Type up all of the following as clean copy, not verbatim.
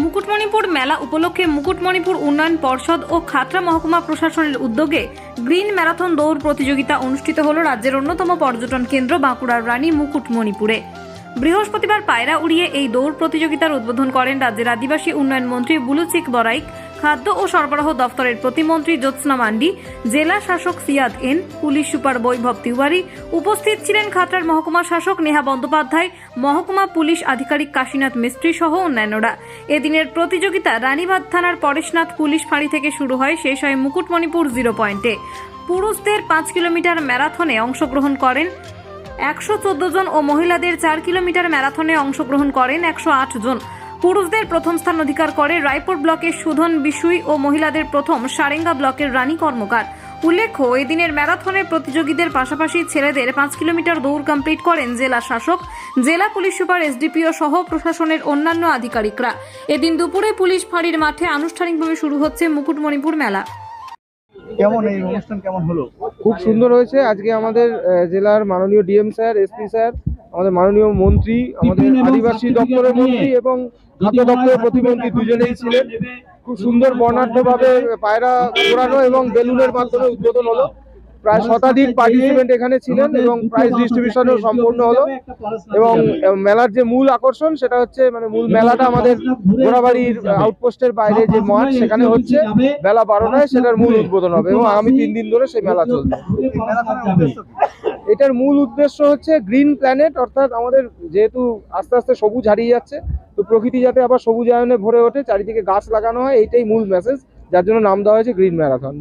মুকুটমণিপুর মেলা উপলক্ষে মুকুটমণিপুর উন্নয়ন পর্ষদ ও খাতড়া মহকুমা প্রশাসনের উদ্যোগে গ্রিন ম্যারাথন দৌড় প্রতিযোগিতা অনুষ্ঠিত হল রাজ্যের অন্যতম পর্যটন কেন্দ্র বাঁকুড়ার রানী মুকুটমণিপুরে। বৃহস্পতিবার পায়রা উড়িয়ে এই দৌড় প্রতিযোগিতার উদ্বোধন করেন রাজ্যের আদিবাসী উন্নয়ন মন্ত্রী বুলুচিক বরাইক, খাদ্য ও সরবরাহ দফতরের প্রতিমন্ত্রী জ্যোৎস্না মান্ডি, জেলা শাসক সিয়াদ এন, পুলিশ সুপার বৈভব তিওয়ারি। উপস্থিত ছিলেন খাতড়ার মহকুমা শাসক নেহা বন্দ্যোপাধ্যায়, মহকুমা পুলিশ আধিকারিক কাশীনাথ মিস্ত্রি সহ অন্যান্যরা। এদিনের প্রতিযোগিতা রানীবাঁধ থানার পরেশনাথ পুলিশ ফাঁড়ি থেকে শুরু হয়, শেষ হয় মুকুটমণিপুর 0 পয়েন্টে। পুরুষদের 5 কিলোমিটার ম্যারাথনে অংশগ্রহণ করেন 114 জন ও মহিলাদের 4 কিলোমিটার ম্যারাথনে অংশগ্রহণ করেন 108 জন। পুরুষদের প্রথম স্থান অধিকার করে রায়পুর ব্লকের সুধন বিশুই ও মহিলাদের প্রথম সারেঙ্গা ব্লকের রানী কর্মকার। উল্লেখ্য, এই দিনের ম্যারাথনের প্রতিযোগীদের পাশাপাশি ছেলেদের 5 কিলোমিটার দৌড় কমপ্লিট করেন জেলা শাসক, জেলা পুলিশ সুপার, এসডিপিও সহ প্রশাসনের অন্যান্য আধিকারিকরা। এদিন দুপুরে পুলিশ ফাঁড়ির মাঠে আনুষ্ঠানিকভাবে শুরু হচ্ছে মুকুটমণিপুর মেলা। কেমন এই অনুষ্ঠান কেমন হলো? খুব সুন্দর হয়েছে। আজকে আমাদের জেলার মাননীয় ডিএম স্যার, এসপি স্যার, আমাদের মাননীয় মন্ত্রী, আমাদের আদিবাসী দপ্তরের মন্ত্রী এবং খাদ্য দপ্তরের প্রতিমন্ত্রী দুজনেই ছিলেন। খুব সুন্দর বর্ণাঢ্যভাবে পায়রা ঘোরানো এবং বেলুনের মাধ্যমে উদ্বোধন হলো। প্রায় শতাধিক পার্টিসিপেন্ট এখানে ছিলেন এবং প্রাইজ ডিস্ট্রিবিউশনও সম্পূর্ণ হলো। এবং মেলার যে মূল আকর্ষণ সেটা হচ্ছে মূল মেলাটা আমাদের ঘোড়াবাড়ির আউটপোস্টের বাইরে যে মাঠ সেখানে হচ্ছে বেলা 12টায়, সেটার মূল উদ্বোধন হবে এবং আগামী 3 দিন ধরে সেই মেলা চলবে। এটার মূল উদ্দেশ্য হচ্ছে গ্রিন প্ল্যানেট, অর্থাৎ আমাদের যেহেতু আস্তে আস্তে সবুজ হারিয়ে যাচ্ছে, তো প্রকৃতি যাতে আবার সবুজায়নে ভরে ওঠে, চারিদিকে গাছ লাগানো হয়, এইটাই মূল মেসেজ, যার জন্য নাম দেওয়া হয়েছে গ্রিন ম্যারাথন।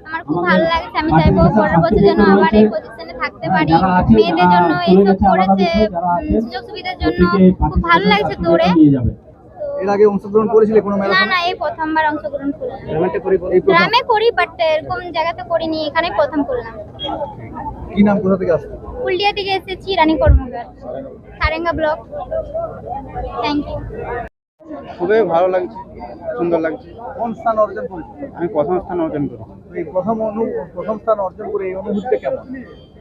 আমার খুব ভালো লাগছে। আমি চাইবো পরের বছর যেন আবার এই পজিশনে থাকতে পারি। মেয়েদের জন্য এইসব করেছে, সুযোগ সুবিধার জন্য খুব ভালো লাগছে দৌড়ে। এর আগে অংশগ্রহণ করেছিলে কোনো মেলা? না না, এই প্রথমবার অংশগ্রহণ করলাম। গ্রামে করি, বাট এরকম জায়গাতে করিনি, এখানে প্রথম করলাম। কি নাম, কোথা থেকে আসছো? কুলডিয়া থেকে এসেছি, Rani Karmakar, Sarenga block. Thank you. খুবই ভালো লাগছে, সুন্দর লাগছে। কোন স্থান অর্জন করেছো? আমি প্রথম স্থান অর্জন করি। এই প্রথম স্থান অর্জন করে এই অনুভূতিটা কেমন?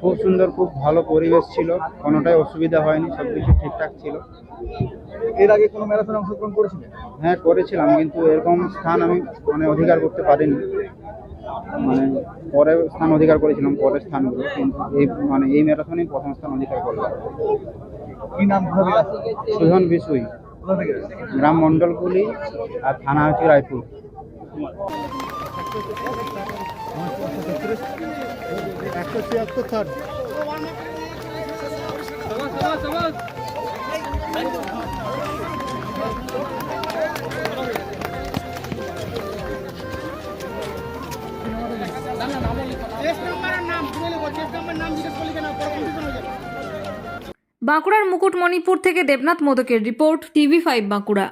খুব সুন্দর, খুব ভালো পরিবেশ ছিল, কোনোটাই অসুবিধা হয়নি, সবকিছু ঠিকঠাক ছিল। এর আগে কোনো ম্যারাথনে অংশগ্রহণ করেছিলে? হ্যাঁ, করেছিলাম, কিন্তু এরকম স্থান আমি অধিকার করতে পারিনি। পরে স্থান অধিকার করেছিলাম, পরের স্থানগুলো, কিন্তু এই ম্যারাথনেই প্রথম স্থান অধিকার করলাম। কি নাম, কোথা থেকে আসছো? সুধন বিশুই, কোথা থেকে? গ্রাম মন্ডলকুলি, আর থানা হচ্ছে রায়পুর। বাঁকুড়ার মুকুটমণিপুর থেকে দেবনাথ মোদকের রিপোর্ট, TV5 বাঁকুড়া।